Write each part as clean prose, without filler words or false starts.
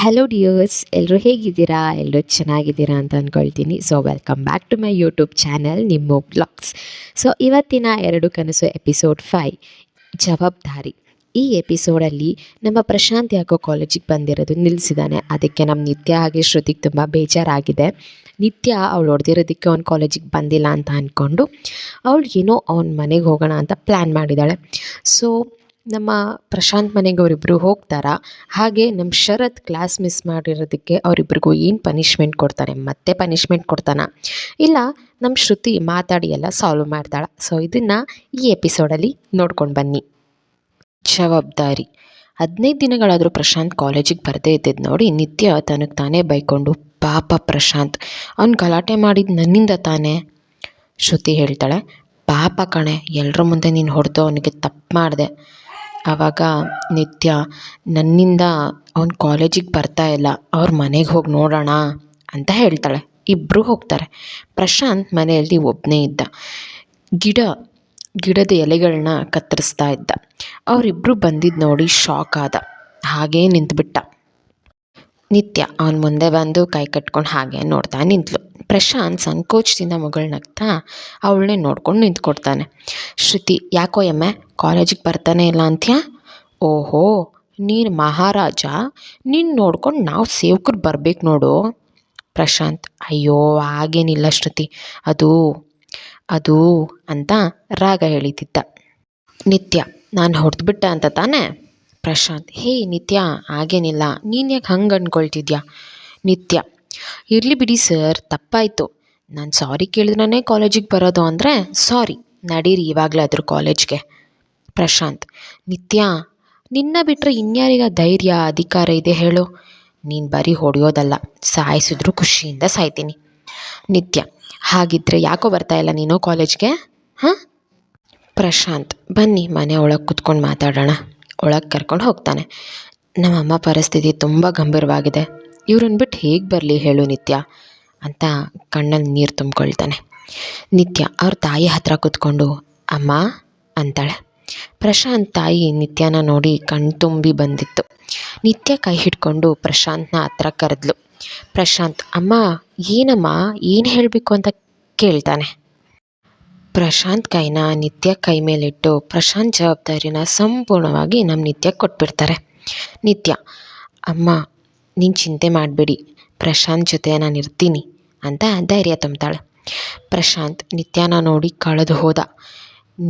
Hello dears, ಎಲ್ಲರೂ ಹೇಗಿದ್ದೀರಾ? ಎಲ್ಲರೂ ಚೆನ್ನಾಗಿದ್ದೀರಾ ಅಂತ ಅಂದ್ಕೊಳ್ತೀನಿ. So welcome back to my YouTube channel ನಿಮ್ಮ ಬ್ಲಾಗ್ಸ್. ಸೊ ಇವತ್ತಿನ ಎರಡು ಕನಸು ಎಪಿಸೋಡ್ 5 ಜವಾಬ್ದಾರಿ. ಈ ಎಪಿಸೋಡಲ್ಲಿ ನಮ್ಮ ಪ್ರಶಾಂತ್ ಯಾಕೋ ಕಾಲೇಜಿಗೆ ಬಂದಿರೋದು ನಿಲ್ಲಿಸಿದ್ದಾನೆ. ಅದಕ್ಕೆ ನಮ್ಮ ನಿತ್ಯ ಹಾಗೆ ಶ್ರುತಿಗೆ ತುಂಬ ಬೇಜಾರಾಗಿದೆ. ನಿತ್ಯ ಅವಳು ಹೊಡೆದಿರೋದಕ್ಕೆ ಅವ್ನು ಕಾಲೇಜಿಗೆ ಬಂದಿಲ್ಲ ಅಂತ ಅಂದ್ಕೊಂಡು ಅವಳು ಏನೋ ಅವ್ನ ಮನೆಗೆ ಹೋಗೋಣ ಅಂತ ಪ್ಲ್ಯಾನ್ ಮಾಡಿದ್ದಾಳೆ. ಸೊ ನಮ್ಮ ಪ್ರಶಾಂತ್ ಮನೆಗೆ ಅವರಿಬ್ಬರು ಹೋಗ್ತಾರಾ, ಹಾಗೆ ನಮ್ಮ ಶರತ್ ಕ್ಲಾಸ್ ಮಿಸ್ ಮಾಡಿರೋದಕ್ಕೆ ಅವರಿಬ್ರಿಗೂ ಏನು ಪನಿಷ್ಮೆಂಟ್ ಕೊಡ್ತಾರೆ, ಮತ್ತೆ ಪನಿಷ್ಮೆಂಟ್ ಕೊಡ್ತಾನ, ಇಲ್ಲ ನಮ್ಮ ಶ್ರುತಿ ಮಾತಾಡಿ ಎಲ್ಲ ಸಾಲ್ವ್ ಮಾಡ್ತಾಳೆ. ಸೊ ಇದನ್ನು ಈ ಎಪಿಸೋಡಲ್ಲಿ ನೋಡ್ಕೊಂಡು ಬನ್ನಿ. ಜವಾಬ್ದಾರಿ. 15 ದಿನಗಳಾದರೂ ಪ್ರಶಾಂತ್ ಕಾಲೇಜಿಗೆ ಬರದೇ ಇದ್ದಿದ್ದು ನೋಡಿ ನಿತ್ಯ ತನಗೆ ತಾನೇ ಬೈಕೊಂಡು, ಪಾಪ ಪ್ರಶಾಂತ್, ಅವ್ನು ಗಲಾಟೆ ಮಾಡಿದ್ದು ನನ್ನಿಂದ ತಾನೇ. ಶ್ರುತಿ ಹೇಳ್ತಾಳೆ, ಪಾಪ ಕಣೆ, ಎಲ್ಲರ ಮುಂದೆ ನೀನು ಹೊಡೆದು ಅವನಿಗೆ ತಪ್ಪು ಮಾಡಿದೆ. ಆವಾಗ ನಿತ್ಯ, ನನ್ನಿಂದ ಅವ್ನು ಕಾಲೇಜಿಗೆ ಬರ್ತಾ ಇಲ್ಲ, ಅವ್ರ ಮನೆಗೆ ಹೋಗಿ ನೋಡೋಣ ಅಂತ ಹೇಳ್ತಾಳೆ. ಇಬ್ಬರು ಹೋಗ್ತಾರೆ. ಪ್ರಶಾಂತ್ ಮನೆಯಲ್ಲಿ ಒಬ್ಬನೇ ಇದ್ದ. ಗಿಡದ ಎಲೆಗಳನ್ನ ಕತ್ತರಿಸ್ತಾ ಇದ್ದ. ಅವರಿಬ್ಬರು ಬಂದಿದ್ದು ನೋಡಿ ಶಾಕ್ ಆದ, ಹಾಗೇ ನಿಂತುಬಿಟ್ಟ. ನಿತ್ಯ ಅವನ ಮುಂದೆ ಬಂದು ಕೈ ಕಟ್ಕೊಂಡು ಹಾಗೆ ನೋಡ್ತಾ ನಿಂತಳು. ಪ್ರಶಾಂತ್ ಸಂಕೋಚದಿಂದ ನಗ್ತಾ ಅವಳನ್ನೇ ನೋಡ್ಕೊಂಡು ನಿಂತ್ಕೊಡ್ತಾನೆ. ಶ್ರುತಿ, ಯಾಕೋ ಎಮ್ಮೆ ಕಾಲೇಜಿಗೆ ಬರ್ತಾನೆ ಇಲ್ಲ ಅಂತ್ಯಾ? ಓಹೋ, ನೀನು ಮಹಾರಾಜ, ನೀನು ನೋಡ್ಕೊಂಡು ನಾವು ಸೇವಕರು ಬರಬೇಕು ನೋಡು. ಪ್ರಶಾಂತ್, ಅಯ್ಯೋ ಹಾಗೇನಿಲ್ಲ ಶ್ರುತಿ, ಅದು ಅಂತ ರಾಗ ಹೇಳಿದ್ದ. ನಿತ್ಯ, ನಾನು ಹೊಡೆದ್ಬಿಟ್ಟೆ ಅಂತ ತಾನೇ? ಪ್ರಶಾಂತ್, ಹೇ ನಿತ್ಯ, ಹಾಗೇನಿಲ್ಲ, ನೀನು ಯಾಕೆ ಹಂಗೆ ಅಂದ್ಕೊಳ್ತಿದ್ಯಾ? ನಿತ್ಯ, ಇರಲಿ ಬಿಡಿ ಸರ್, ತಪ್ಪಾಯಿತು. ನಾನು ಸಾರಿ ಕೇಳಿದ್ರೇ ಕಾಲೇಜಿಗೆ ಬರೋದು ಅಂದರೆ ಸಾರಿ, ನಡೀರಿ ಇವಾಗಲಾದರೂ ಕಾಲೇಜ್ಗೆ. ಪ್ರಶಾಂತ್, ನಿತ್ಯ, ನಿನ್ನ ಬಿಟ್ಟರೆ ಇನ್ಯಾರಿಗ ಧೈರ್ಯ ಅಧಿಕಾರ ಇದೆ ಹೇಳು? ನೀನು ಬರೀ ಹೊಡೆಯೋದಲ್ಲ, ಸಾಯಿಸಿದ್ರು ಖುಷಿಯಿಂದ ಸಾಯ್ತೀನಿ. ನಿತ್ಯ, ಹಾಗಿದ್ದರೆ ಯಾಕೋ ಬರ್ತಾಯಿಲ್ಲ ನೀನು ಕಾಲೇಜ್ಗೆ? ಹಾಂ? ಪ್ರಶಾಂತ್, ಬನ್ನಿ ಮನೆ ಒಳಗೆ ಕುತ್ಕೊಂಡು ಮಾತಾಡೋಣ. ಒಳಗೆ ಕರ್ಕೊಂಡು ಹೋಗ್ತಾನೆ. ನಮ್ಮಮ್ಮ ಪರಿಸ್ಥಿತಿ ತುಂಬ ಗಂಭೀರವಾಗಿದೆ, ಇವ್ರನ್ನ ಬಿಟ್ಟು ಹೇಗೆ ಬರಲಿ ಹೇಳು ನಿತ್ಯ ಅಂತ ಕಣ್ಣಲ್ಲಿ ನೀರು ತುಂಬಿಕೊಳ್ತಾನೆ. ನಿತ್ಯ ಅವ್ರ ತಾಯಿ ಹತ್ರ ಕೂತ್ಕೊಂಡು ಅಮ್ಮ ಅಂತಾಳೆ. ಪ್ರಶಾಂತ್ ತಾಯಿ ನಿತ್ಯನ ನೋಡಿ ಕಣ್ಣು ತುಂಬಿ ಬಂದಿತ್ತು. ನಿತ್ಯ ಕೈ ಹಿಡ್ಕೊಂಡು ಪ್ರಶಾಂತ್ನ ಹತ್ರ ಕರೆದ್ಲು. ಪ್ರಶಾಂತ್, ಅಮ್ಮ, ಏನಮ್ಮ, ಏನು ಹೇಳಬೇಕು ಅಂತ ಕೇಳ್ತಾನೆ. ಪ್ರಶಾಂತ್ ಕೈನ ನಿತ್ಯ ಕೈ ಮೇಲಿಟ್ಟು ಪ್ರಶಾಂತ್ ಜವಾಬ್ದಾರಿನ ಸಂಪೂರ್ಣವಾಗಿ ನಮ್ಮ ನಿತ್ಯಕ್ಕೆ ಕೊಟ್ಬಿಡ್ತಾರೆ. ನಿತ್ಯ, ಅಮ್ಮ, ನೀನು ಚಿಂತೆ ಮಾಡಬೇಡಿ, ಪ್ರಶಾಂತ್ ಜೊತೆ ನಾನು ಇರ್ತೀನಿ ಅಂತ ಧೈರ್ಯ ತುಂಬ್ತಾಳೆ. ಪ್ರಶಾಂತ್ ನಿತ್ಯನ ನೋಡಿ ಕಳೆದು ಹೋದ.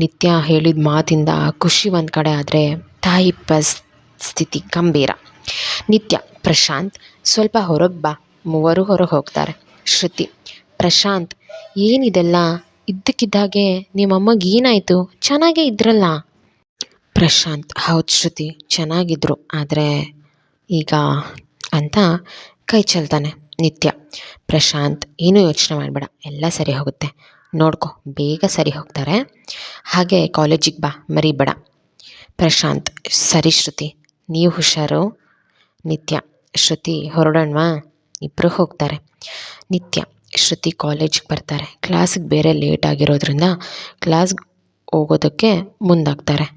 ನಿತ್ಯ ಹೇಳಿದ ಮಾತಿಂದ ಖುಷಿ ಒಂದು ಕಡೆ ಆದರೆ ತಾಯಿ ಸ್ಥಿತಿ ಗಂಭೀರ. ನಿತ್ಯ, ಪ್ರಶಾಂತ್ ಸ್ವಲ್ಪ ಹೊರಗೆ ಬಾ. ಮೂವರು ಹೊರಗೆ ಹೋಗ್ತಾರೆ. ಶ್ರುತಿ, ಪ್ರಶಾಂತ್, ಏನಿದೆಲ್ಲ? ಇದ್ದಕ್ಕಿದ್ದಾಗೆ ನಿಮ್ಮಮ್ಮಗೆ ಏನಾಯಿತು? ಚೆನ್ನಾಗೇ ಇದ್ರಲ್ಲ? ಪ್ರಶಾಂತ್, ಹೌದು ಶ್ರುತಿ, ಚೆನ್ನಾಗಿದ್ರು, ಆದರೆ ಈಗ ಅಂತ ಕೈ ಚೆಲ್ತಾನೆ. ನಿತ್ಯ, ಪ್ರಶಾಂತ್, ಏನೂ ಯೋಚನೆ ಮಾಡಬೇಡ, ಎಲ್ಲ ಸರಿ ಹೋಗುತ್ತೆ, ನೋಡ್ಕೊ, ಬೇಗ ಸರಿ ಹೋಗ್ತಾರೆ, ಹಾಗೆ ಕಾಲೇಜಿಗೆ ಬಾ, ಮರಿಬೇಡ. ಪ್ರಶಾಂತ್, ಸರಿ ಶ್ರುತಿ, ನೀವು ಹುಷಾರು. ನಿತ್ಯ, ಶ್ರುತಿ, ಹೊರಡೋಣವಾ? ಇಬ್ಬರು ಹೋಗ್ತಾರೆ. ನಿತ್ಯ, ಶ್ರುತಿ ಕಾಲೇಜಿಗೆ ಬರ್ತಾರೆ. ಕ್ಲಾಸಿಗೆ ಬೇರೆ ಲೇಟ್ ಆಗಿರೋದ್ರಿಂದ ಕ್ಲಾಸ್ಗೆ ಹೋಗೋದಕ್ಕೆ ಮುಂದಾಗ್ತಾರೆ.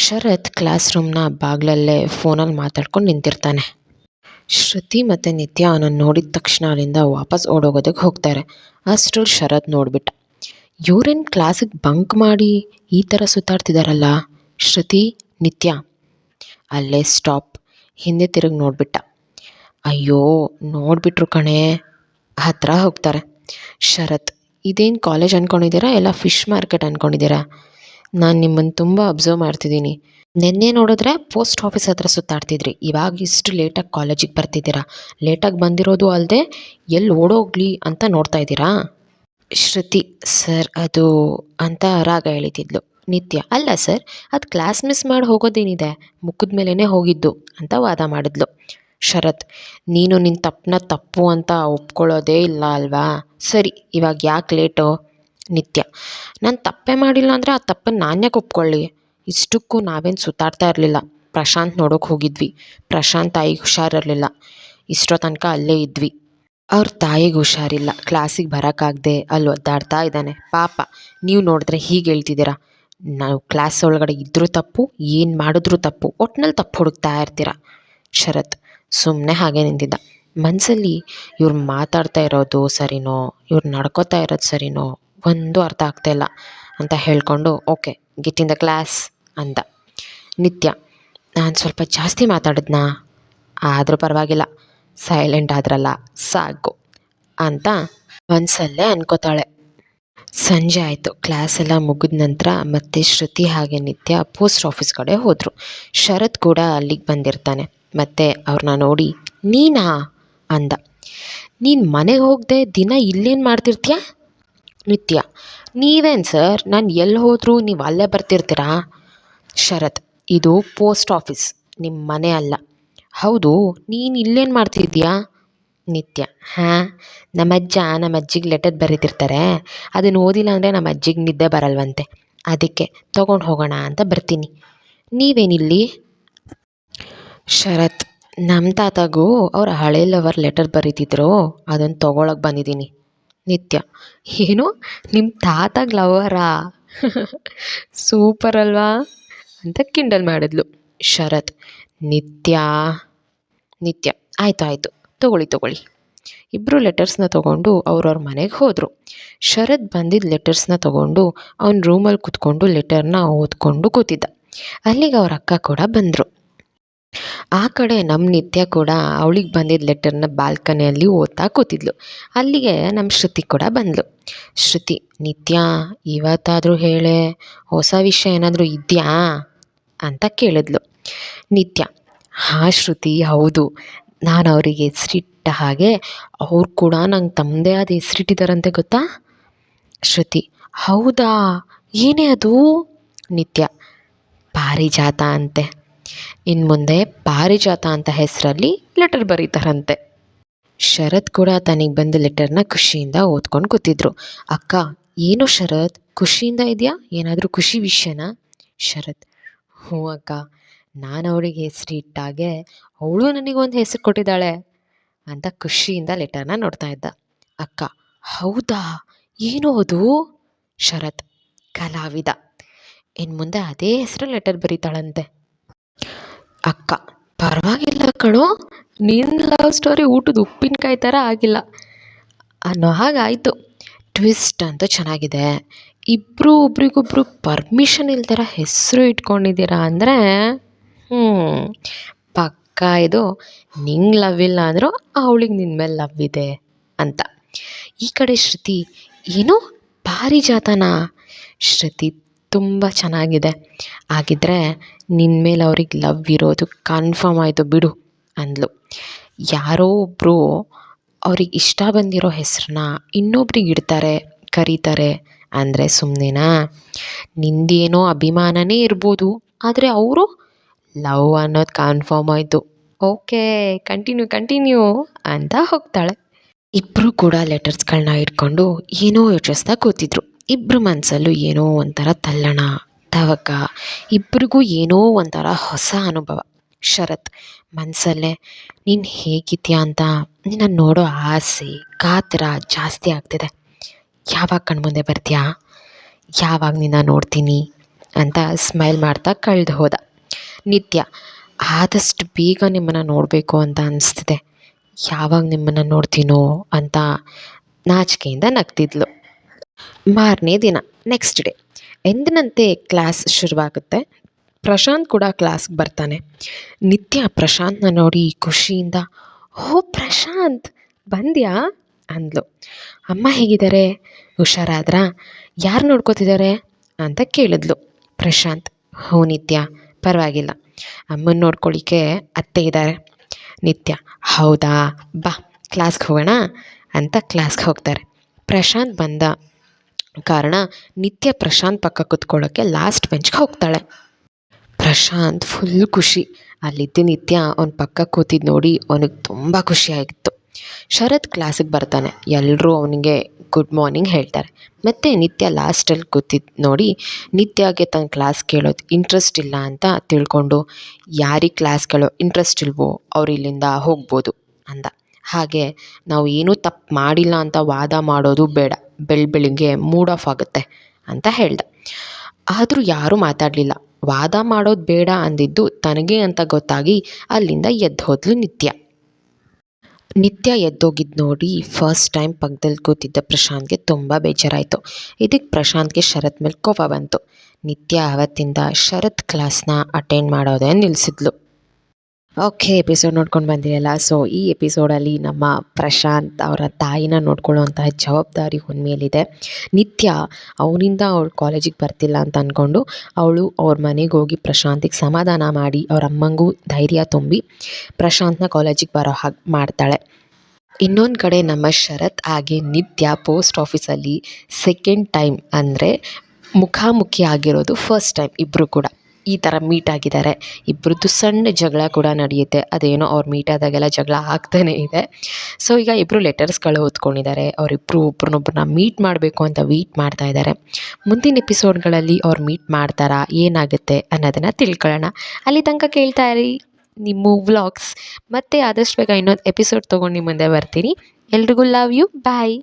ಶರತ್ ಕ್ಲಾಸ್ ರೂಮ್ನ ಬಾಗಿಲಲ್ಲೇ ಫೋನಲ್ಲಿ ಮಾತಾಡ್ಕೊಂಡು ನಿಂತಿರ್ತಾನೆ. ಶ್ರುತಿ ಮತ್ತು ನಿತ್ಯ ಅವನನ್ನು ನೋಡಿದ ತಕ್ಷಣ ಅಲ್ಲಿಂದ ವಾಪಸ್ ಓಡೋಗೋದಕ್ಕೆ ಹೋಗ್ತಾರೆ. ಅಷ್ಟರಲ್ಲಿ ಶರತ್ ನೋಡಿಬಿಟ್ಟ. ಇವ್ರೇನು ಕ್ಲಾಸಿಗೆ ಬಂಕ್ ಮಾಡಿ ಈ ಥರ ಸುತ್ತಾಡ್ತಿದ್ದಾರಲ್ಲ? ಶ್ರುತಿ, ನಿತ್ಯ ಅಲ್ಲೇ ಸ್ಟಾಪ್. ಹಿಂದೆ ತಿರುಗಿ ನೋಡಿಬಿಟ್ಟ. ಅಯ್ಯೋ, ನೋಡಿಬಿಟ್ರು ಕಣೆ. ಹತ್ರ ಹೋಗ್ತಾರೆ. ಶರತ್, ಇದೇನು ಕಾಲೇಜ್ ಅಂದ್ಕೊಂಡಿದ್ದೀರಾ ಇಲ್ಲ ಫಿಶ್ ಮಾರ್ಕೆಟ್ ಅಂದ್ಕೊಂಡಿದ್ದೀರಾ? ನಾನು ನಿಮ್ಮನ್ನು ತುಂಬ ಅಬ್ಸರ್ವ್ ಮಾಡ್ತಿದ್ದೀನಿ. ನಿನ್ನೆ ನೋಡಿದ್ರೆ ಪೋಸ್ಟ್ ಆಫೀಸ್ ಹತ್ರ ಸುತ್ತಾಡ್ತಿದ್ರಿ, ಇವಾಗ ಇಷ್ಟು ಲೇಟಾಗಿ ಕಾಲೇಜಿಗೆ ಬರ್ತಿದ್ದೀರಾ. ಲೇಟಾಗಿ ಬಂದಿರೋದು ಅಲ್ಲದೆ ಎಲ್ಲಿ ಓಡೋಗ್ಲಿ ಅಂತ ನೋಡ್ತಾ ಇದ್ದೀರಾ? ಶ್ರುತಿ, ಸರ್ ಅದು ಅಂತ ರಾಗ ಎಳಿತಿದ್ಲು. ನಿತ್ಯ, ಅಲ್ಲ ಸರ್, ಅದು ಕ್ಲಾಸ್ ಮಿಸ್ ಮಾಡಿ ಹೋಗೋದೇನಿದೆ, ಮುಖದ ಮೇಲೇ ಹೋಗಿದ್ದು ಅಂತ ವಾದ ಮಾಡಿದ್ಲು. ಶರತ್, ನೀನು ನಿನ್ನ ತಪ್ಪನ್ನ ತಪ್ಪು ಅಂತ ಒಪ್ಕೊಳ್ಳೋದೇ ಇಲ್ಲ ಅಲ್ವಾ? ಸರಿ, ಇವಾಗ ಯಾಕೆ ಲೇಟು? ನಿತ್ಯ, ನಾನು ತಪ್ಪೇ ಮಾಡಿಲ್ಲ ಅಂದರೆ ಆ ತಪ್ಪನ್ನು ನಾನು ಯಾಕೆ ಒಪ್ಕೊಳ್ಳಿ? ಇಷ್ಟಕ್ಕೂ ನಾವೇನು ಸುತ್ತಾಡ್ತಾ ಇರಲಿಲ್ಲ, ಪ್ರಶಾಂತ್ ನೋಡೋಕೆ ಹೋಗಿದ್ವಿ. ಪ್ರಶಾಂತ್ ತಾಯಿಗೆ ಹುಷಾರಿರಲಿಲ್ಲ, ಇಷ್ಟೋ ತನಕ ಅಲ್ಲೇ ಇದ್ವಿ. ಅವ್ರ ತಾಯಿಗೆ ಹುಷಾರಿಲ್ಲ, ಕ್ಲಾಸಿಗೆ ಬರೋಕ್ಕಾಗದೆ ಅಲ್ಲಿ ಒದ್ದಾಡ್ತಾ ಇದ್ದಾನೆ ಪಾಪ. ನೀವು ನೋಡಿದ್ರೆ ಹೀಗೆ ಹೇಳ್ತಿದ್ದೀರಾ, ನಾವು ಕ್ಲಾಸ್ ಒಳಗಡೆ ಇದ್ದರೂ ತಪ್ಪು, ಏನು ಮಾಡಿದ್ರೂ ತಪ್ಪು, ಒಟ್ಟಿನಲ್ಲಿ ತಪ್ಪು ಹುಡುಕ್ತಾ ಇರ್ತೀರ. ಶರತ್, ಸುಮ್ಮನೆ ಹಾಗೆ ನಿಂತಿದ್ದ. ಮನಸ್ಸಲ್ಲಿ ಇವ್ರು ಮಾತಾಡ್ತಾ ಇರೋದು ಸರಿನೋ, ಇವ್ರು ನಡ್ಕೋತಾ ಇರೋದು ಸರಿನೋ ಒಂದು ಅರ್ಥ ಆಗ್ತಾಯಿಲ್ಲ ಅಂತ ಹೇಳ್ಕೊಂಡು okay get in the class ಅಂದ. ನಿತ್ಯ, ನಾನು ಸ್ವಲ್ಪ ಜಾಸ್ತಿ ಮಾತಾಡಿದ್ನಾ? ಆದರೂ ಪರವಾಗಿಲ್ಲ, ಸೈಲೆಂಟ್ ಆದ್ರಲ್ಲ ಸಾಕು ಅಂತ ಮನಸ್ಸಲ್ಲೇ ಅನ್ಕೋತಾಳೆ. ಸಂಜೆ ಆಯಿತು. ಕ್ಲಾಸ್ ಎಲ್ಲ ಮುಗಿದ ನಂತರ ಮತ್ತೆ ಶ್ರುತಿ ಹಾಗೆ ನಿತ್ಯ ಪೋಸ್ಟ್ ಆಫೀಸ್ ಕಡೆ ಹೋದರು. ಶರತ್ ಕೂಡ ಅಲ್ಲಿಗೆ ಬಂದಿರ್ತಾನೆ. ಮತ್ತು ಅವ್ರನ್ನ ನೋಡಿ ನೀನಾ ಅಂದ. ನೀನು ಮನೆಗೆ ಹೋಗದೆ ದಿನ ಇಲ್ಲೇನು ಮಾಡ್ತಿರ್ತೀಯ? ನಿತ್ಯ, ನೀವೇನು ಸರ್, ನಾನು ಎಲ್ಲಿ ಹೋದರೂ ನೀವು ಅಲ್ಲೇ ಬರ್ತಿರ್ತೀರಾ? ಶರತ್, ಇದು ಪೋಸ್ಟ್ ಆಫೀಸ್, ನಿಮ್ಮ ಮನೆ ಅಲ್ಲ. ಹೌದು, ನೀನು ಇಲ್ಲೇನು ಮಾಡ್ತಿದ್ದೀಯಾ? ನಿತ್ಯ, ಹಾಂ, ನಮ್ಮ ಅಜ್ಜಿಗೆ ಲೆಟರ್ ಬರೀತಿರ್ತಾರೆ, ಅದನ್ನು ಓದಿಲ್ಲ ಅಂದರೆ ನಮ್ಮ ಅಜ್ಜಿಗೆ ನಿದ್ದೆ ಬರಲ್ವಂತೆ, ಅದಕ್ಕೆ ತೊಗೊಂಡು ಹೋಗೋಣ ಅಂತ ಬರ್ತೀನಿ. ನೀವೇನಿಲ್ಲಿ? ಶರತ್, ನಮ್ಮ ತಾತಗೂ ಅವ್ರ ಹಳೆ ಲವರ್ ಲೆಟರ್ ಬರೀತಿದ್ರು, ಅದನ್ನು ತೊಗೊಳಕ್ಕೆ ಬಂದಿದ್ದೀನಿ. ನಿತ್ಯ, ಏನು, ನಿಮ್ಮ ತಾತಗೆ ಲವರಾ? ಸೂಪರ್ ಅಲ್ವಾ ಅಂತ ಕಿಂಡಲ್ ಮಾಡಿದ್ಲು. ಶರತ್, ನಿತ್ಯ ಆಯಿತು ತೊಗೊಳ್ಳಿ. ಇಬ್ಬರು ಲೆಟರ್ಸ್ನ ತೊಗೊಂಡು ಅವ್ರವ್ರ ಮನೆಗೆ ಹೋದರು. ಶರತ್ ಬಂದಿದ್ದ ಲೆಟರ್ಸ್ನ ತೊಗೊಂಡು ಅವ್ನ ರೂಮಲ್ಲಿ ಕೂತ್ಕೊಂಡು ಲೆಟರ್ನ ಓದ್ಕೊಂಡು ಕೂತಿದ್ದ. ಅಲ್ಲಿಗೆ ಅವ್ರ ಅಕ್ಕ ಕೂಡ ಬಂದರು. ಆ ಕಡೆ ನಮ್ಮ ನಿತ್ಯ ಕೂಡ ಅವಳಿಗೆ ಬಂದಿದ್ದ ಲೆಟರ್ನ ಬಾಲ್ಕನಿಯಲ್ಲಿ ಓದ್ತಾ ಕೂತಿದ್ಲು. ಅಲ್ಲಿಗೆ ನಮ್ಮ ಶ್ರುತಿ ಕೂಡ ಬಂದಳು. ಶ್ರುತಿ, ನಿತ್ಯ ಇವತ್ತಾದರೂ ಹೇಳೆ, ಹೊಸ ವಿಷಯ ಏನಾದರೂ ಇದೆಯಾ ಅಂತ ಕೇಳಿದ್ಲು. ನಿತ್ಯ, ಹಾಂ ಶ್ರುತಿ, ಹೌದು, ನಾನು ಅವರಿಗೆ ಹೆಸರಿಟ್ಟ ಹಾಗೆ ಅವ್ರು ಕೂಡ ನಂಗೆ ತಮ್ಮದೇ ಆದ ಹೆಸರಿಟ್ಟಿದ್ದಾರಂತೆ, ಗೊತ್ತಾ? ಶ್ರುತಿ, ಹೌದಾ, ಏನೇ ಅದು? ನಿತ್ಯ, ಪಾರಿಜಾತ ಅಂತೆ. ಇನ್ನು ಮುಂದೆ ಪಾರಿಜಾತ ಅಂತ ಹೆಸರಲ್ಲಿ ಲೆಟರ್ ಬರೀತಾರಂತೆ. ಶರತ್ ಕೂಡ ತನಗೆ ಬಂದ ಲೆಟರ್ನ ಖುಷಿಯಿಂದ ಓದ್ಕೊಂಡು ಕೂತಿದ್ರು. ಅಕ್ಕ, ಏನು ಶರತ್, ಖುಷಿಯಿಂದ ಇದೆಯಾ? ಏನಾದರೂ ಖುಷಿ ವಿಷಯನಾ? ಶರತ್, ಹ್ಞೂ ಅಕ್ಕ, ನಾನು ಅವಳಿಗೆ ಹೆಸರು ಇಟ್ಟಾಗೆ ಅವಳು ನನಗೊಂದು ಹೆಸರು ಕೊಟ್ಟಿದ್ದಾಳೆ ಅಂತ ಖುಷಿಯಿಂದ ಲೆಟರ್ನ ನೋಡ್ತಾ ಇದ್ದ. ಅಕ್ಕ, ಹೌದಾ, ಏನು ಅದು? ಶರತ್, ಕಲಾವಿದ. ಇನ್ನು ಮುಂದೆ ಅದೇ ಹೆಸರು ಲೆಟರ್ ಬರೀತಾಳಂತೆ. ಅಕ್ಕ, ಪರವಾಗಿಲ್ಲ ಕಣೋ, ನಿನ್ನ ಲವ್ ಸ್ಟೋರಿ ಊಟದ ಉಪ್ಪಿನಕಾಯಿ ಥರ ಆಗಿಲ್ಲ ಅನ್ನೋ ಹಾಗಾಯಿತು. ಟ್ವಿಸ್ಟ್ ಅಂತೂ ಚೆನ್ನಾಗಿದೆ. ಇಬ್ಬರು ಒಬ್ರಿಗೊಬ್ರು ಪರ್ಮಿಷನ್ ಇಲ್ದಿರ ಹೆಸರು ಇಟ್ಕೊಂಡಿದ್ದೀರಾ ಅಂದರೆ ಪಕ್ಕ ಇದು ನಿಂಗೆ ಲವ್ ಇಲ್ಲ ಅಂದರೂ ಅವಳಿಗೆ ನಿನ್ನ ಮೇಲೆ ಲವ್ ಇದೆ ಅಂತ. ಈ ಕಡೆ ಶ್ರುತಿ, ಏನು ಪಾರಿಜಾತನಾ? ಶ್ರುತಿ, ತುಂಬ ಚೆನ್ನಾಗಿದೆ, ಹಾಗಿದ್ರೆ ನಿನ್ನ ಮೇಲೆ ಅವ್ರಿಗೆ ಲವ್ ಇರೋದು ಕನ್ಫರ್ಮ್ ಆಯಿತು ಬಿಡು ಅಂದ್ಲು. ಯಾರೋ ಒಬ್ಬರು ಅವ್ರಿಗೆ ಇಷ್ಟ ಬಂದಿರೋ ಹೆಸರನ್ನ ಇನ್ನೊಬ್ರಿಗೆ ಇಡ್ತಾರೆ, ಕರೀತಾರೆ ಅಂದರೆ ಸುಮ್ಮನೆನಾ? ನಿಂದೇನೋ ಅಭಿಮಾನನೇ ಇರ್ಬೋದು, ಆದರೆ ಅವರು ಲವ್ ಅನ್ನೋದು ಕನ್ಫರ್ಮ್ ಆಯಿತು. ಓಕೆ, ಕಂಟಿನ್ಯೂ ಅಂತ ಹೋಗ್ತಾಳೆ. ಇಬ್ಬರು ಕೂಡ ಲೆಟರ್ಸ್ಗಳನ್ನ ಇಟ್ಕೊಂಡು ಏನೋ ಯೋಚಿಸ್ತಾ ಕೂತಿದ್ರು. ಇಬ್ಬರು ಮನಸ್ಸಲ್ಲೂ ಏನೋ ಒಂಥರ ತಲ್ಲಣ, ತವಕ, ಇಬ್ಬರಿಗೂ ಏನೋ ಒಂಥರ ಹೊಸ ಅನುಭವ. ಶರತ್ ಮನಸ್ಸಲ್ಲೇ, ನೀನು ಹೇಗಿದ್ಯಾ ಅಂತ ನಿನ್ನ ನೋಡೋ ಆಸೆ, ಕಾತರ ಜಾಸ್ತಿ ಆಗ್ತಿದೆ. ಯಾವಾಗ ಕಣ್ಮುಂದೆ ಬರ್ತೀಯಾ? ಯಾವಾಗ ನಿನ್ನ ನೋಡ್ತೀನಿ ಅಂತ ಸ್ಮೈಲ್ ಮಾಡ್ತಾ ಕಳೆದು ಹೋದ. ನಿತ್ಯ, ಆದಷ್ಟು ಬೇಗ ನಿಮ್ಮನ್ನು ನೋಡಬೇಕು ಅಂತ ಅನಿಸ್ತಿದೆ, ಯಾವಾಗ ನಿಮ್ಮನ್ನು ನೋಡ್ತೀನೋ ಅಂತ ನಾಚಿಕೆಯಿಂದ ನಗ್ತಿದ್ಲು. ಮಾರನೇ ದಿನ, ನೆಕ್ಸ್ಟ್ ಡೇ, ಎಂದಿನಂತೆ ಕ್ಲಾಸ್ ಶುರುವಾಗುತ್ತೆ. ಪ್ರಶಾಂತ್ ಕೂಡ ಕ್ಲಾಸ್ಗೆ ಬರ್ತಾನೆ. ನಿತ್ಯ ಪ್ರಶಾಂತ್ನ ನೋಡಿ ಖುಷಿಯಿಂದ, ಓ ಪ್ರಶಾಂತ್ ಬಂದ್ಯಾ ಅಂದ್ಲು. ಅಮ್ಮ ಹೇಗಿದ್ದಾರೆ, ಹುಷಾರಾದ್ರಾ? ಯಾರು ನೋಡ್ಕೋತಿದ್ದಾರೆ ಅಂತ ಕೇಳಿದ್ಲು. ಪ್ರಶಾಂತ್, ಹ್ಞೂ ನಿತ್ಯ, ಪರವಾಗಿಲ್ಲ, ಅಮ್ಮನ ನೋಡ್ಕೊಳ್ಳಿಕ್ಕೆ ಅತ್ತೆ ಇದ್ದಾರೆ. ನಿತ್ಯ, ಹೌದಾ, ಬಾ ಕ್ಲಾಸ್ಗೆ ಹೋಗೋಣ ಅಂತ ಕ್ಲಾಸ್ಗೆ ಹೋಗ್ತಾರೆ. ಪ್ರಶಾಂತ್ ಬಂದ ಕಾರಣ ನಿತ್ಯ ಪ್ರಶಾಂತ್ ಪಕ್ಕ ಕೂತ್ಕೊಳ್ಳೋಕ್ಕೆ ಲಾಸ್ಟ್ ಬೆಂಚ್ಗೆ ಹೋಗ್ತಾಳೆ. ಪ್ರಶಾಂತ್ ಫುಲ್ ಖುಷಿ. ಅಲ್ಲಿದ್ದ ನಿತ್ಯ ಅವನ ಪಕ್ಕ ಕೂತಿದ್ದು ನೋಡಿ ಅವನಿಗೆ ತುಂಬ ಖುಷಿಯಾಗಿತ್ತು. ಶರತ್ ಕ್ಲಾಸಿಗೆ ಬರ್ತಾನೆ. ಎಲ್ಲರೂ ಅವನಿಗೆ ಗುಡ್ ಮಾರ್ನಿಂಗ್ ಹೇಳ್ತಾರೆ. ಮತ್ತು ನಿತ್ಯ ಲಾಸ್ಟಲ್ಲಿ ಕೂತಿದ್ದು ನೋಡಿ ನಿತ್ಯಗೆ ತನ್ನ ಕ್ಲಾಸ್ ಕೇಳೋದು ಇಂಟ್ರೆಸ್ಟ್ ಇಲ್ಲ ಅಂತ ತಿಳ್ಕೊಂಡು, ಯಾರಿಗೆ ಕ್ಲಾಸ್ ಕೇಳೋ ಇಂಟ್ರೆಸ್ಟ್ ಇಲ್ವೋ ಅವ್ರು ಇಲ್ಲಿಂದ ಹೋಗ್ಬೋದು ಅಂದ. ಹಾಗೆ ನಾವು ಏನೂ ತಪ್ಪು ಮಾಡಿಲ್ಲ ಅಂತ ವಾದ ಮಾಡೋದು ಬೇಡ, ಬೆಳಗ್ಗೆ ಮೂಡ್ ಆಫ್ ಆಗುತ್ತೆ ಅಂತ ಹೇಳ್ದ. ಆದರೂ ಯಾರೂ ಮಾತಾಡಲಿಲ್ಲ. ವಾದ ಮಾಡೋದು ಬೇಡ ಅಂದಿದ್ದು ತನಗೆ ಅಂತ ಗೊತ್ತಾಗಿ ಅಲ್ಲಿಂದ ಎದ್ದು ಹೋದ್ಲು ನಿತ್ಯ. ನಿತ್ಯ ಎದ್ದೋಗಿದ್ದು ನೋಡಿ ಫಸ್ಟ್ ಟೈಮ್ ಪಕ್ಕದಲ್ಲಿ ಕೂತಿದ್ದ ಪ್ರಶಾಂತ್ಗೆ ತುಂಬ ಬೇಜಾರಾಯಿತು. ಇದಕ್ಕೆ ಪ್ರಶಾಂತ್ಗೆ ಶರತ್ ಮೇಲೆ ಕೋಪ ಬಂತು. ನಿತ್ಯ ಆವತ್ತಿಂದ ಶರತ್ ಕ್ಲಾಸ್ನ ಅಟೆಂಡ್ ಮಾಡೋದೇ ನಿಲ್ಲಿಸಿದ್ಲು. ಓಕೆ, ಎಪಿಸೋಡ್ ನೋಡ್ಕೊಂಡು ಬಂದಿರಲ್ಲ. ಸೊ ಈ ಎಪಿಸೋಡಲ್ಲಿ ನಮ್ಮ ಪ್ರಶಾಂತ್ ಅವರ ತಾಯಿನ ನೋಡ್ಕೊಳ್ಳುವಂತಹ ಜವಾಬ್ದಾರಿ ಅವನ ಮೇಲಿದೆ. ನಿತ್ಯ ಅವನಿಂದ ಅವಳು ಕಾಲೇಜಿಗೆ ಬರ್ತಿಲ್ಲ ಅಂತ ಅಂದ್ಕೊಂಡು ಅವಳು ಅವ್ರ ಮನೆಗೆ ಹೋಗಿ ಪ್ರಶಾಂತಿಗೆ ಸಮಾಧಾನ ಮಾಡಿ ಅವ್ರ ಅಮ್ಮಂಗೂ ಧೈರ್ಯ ತುಂಬಿ ಪ್ರಶಾಂತ್ನ ಕಾಲೇಜಿಗೆ ಬರೋ ಹಾಗೆ ಮಾಡ್ತಾಳೆ. ಇನ್ನೊಂದು ಕಡೆ ನಮ್ಮ ಶರತ್ ಹಾಗೆ ನಿತ್ಯ ಪೋಸ್ಟ್ ಆಫೀಸಲ್ಲಿ ಸೆಕೆಂಡ್ ಟೈಮ್ ಅಂದರೆ ಮುಖಾಮುಖಿ ಆಗಿರೋದು ಫಸ್ಟ್ ಟೈಮ್. ಇಬ್ಬರು ಕೂಡ ಈ ಥರ ಮೀಟ್ ಆಗಿದ್ದಾರೆ. ಇಬ್ಬರದ್ದು ಸಣ್ಣ ಜಗಳ ಕೂಡ ನಡೆಯುತ್ತೆ. ಅದೇನೋ ಅವ್ರು ಮೀಟ್ ಆದಾಗೆಲ್ಲ ಜಗಳ ಆಗ್ತಾನೇ ಇದೆ. ಸೊ ಈಗ ಇಬ್ಬರು ಲೆಟರ್ಸ್ಗಳು ಓದ್ಕೊಂಡಿದ್ದಾರೆ. ಅವರಿಬ್ಬರು ಒಬ್ರನ್ನೊಬ್ಬರನ್ನ ಮೀಟ್ ಮಾಡಬೇಕು ಅಂತ ವೆಯ್ಟ್ ಮಾಡ್ತಾ ಇದ್ದಾರೆ. ಮುಂದಿನ ಎಪಿಸೋಡ್ಗಳಲ್ಲಿ ಅವ್ರು ಮೀಟ್ ಮಾಡ್ತಾರಾ, ಏನಾಗುತ್ತೆ ಅನ್ನೋದನ್ನು ತಿಳ್ಕೊಳ್ಳೋಣ. ಅಲ್ಲಿ ತನಕ ಕೇಳ್ತಾ ಇರಿ ನಿಮ್ಮ ವ್ಲಾಗ್ಸ್. ಮತ್ತು ಆದಷ್ಟು ಬೇಗ ಇನ್ನೊಂದು ಎಪಿಸೋಡ್ ತೊಗೊಂಡು ನಿಮ್ಮ ಮುಂದೆ ಬರ್ತೀನಿ. ಎಲ್ರಿಗೂ ಲವ್ ಯು, ಬಾಯ್.